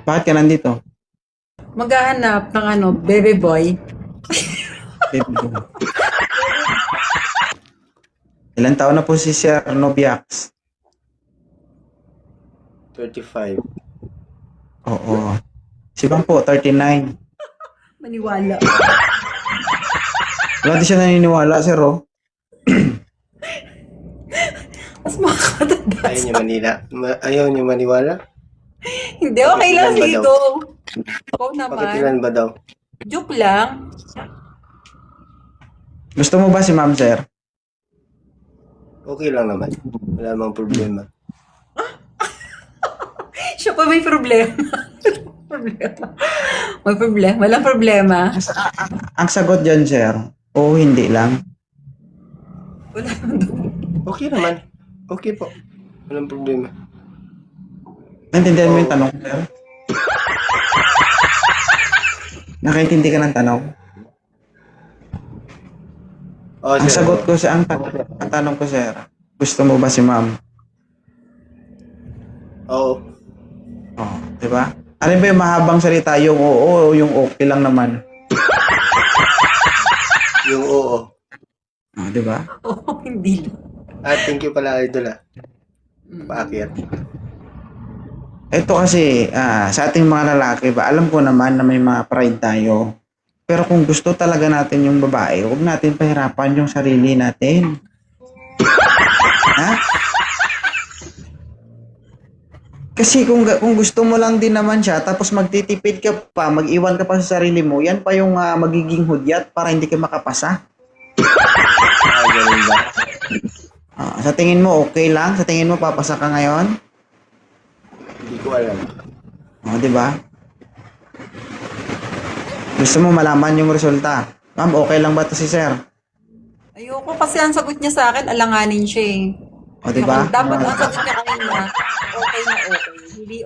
Bakit ka nandito? Maghahanap ng baby boy. Baby boy. Ilan taon na po si Sir Nobiax? 35. Oo. Si Bang po, 39. Maniwala. Wala di siya naniniwala, sir, oh. Mas makakatanda. Ayaw niyo maniwala? Hindi, okay lang. Pakikilan ba Sige, daw? go. Ikaw naman. Pakitilan ba daw? Joke lang. Gusto mo ba si ma'am, sir? Okay lang naman. Wala namang problema. Siya pa may problema. Problema. May problema. Walang problema. Ang sagot dyan, sir, oo, hindi lang. Wala naman doon. Okay naman. Okay po. Walang problema. Naintindihan mo yung tanong, sir? Nakaintindi ka ng tanong? Oh, Ang sir. sagot ko sa ang tanong ko, sir, gusto mo ba si ma'am? Oo. Oh, di ba? Ano ba yung mahabang salita? Yung oo o yung okay lang naman? Yung oo. Oh, di ba? Oo, hindi lang. Thank you pala, idol Paakyat. Ito kasi, sa ating mga lalaki ba, alam ko naman na may mga pride tayo. Pero kung gusto talaga natin yung babae, huwag natin pahirapan yung sarili natin. Ha? Kasi kung gusto mo lang din naman siya, tapos magtitipid ka pa, mag-iwan ka pa sa sarili mo, yan pa yung magiging hudyat para hindi ka makapasa. Ganun ba? Sa tingin mo, okay lang? Sa tingin mo, papasa ka ngayon? Hindi ko alam. Di ba? Gusto mo malaman yung resulta. Ma'am, okay lang ba to si sir? Ayoko kasi ang sagot niya sa akin, alanganin siya eh. Di ba? Dapat ang sagot niya kanina, okay na okay. Hindi,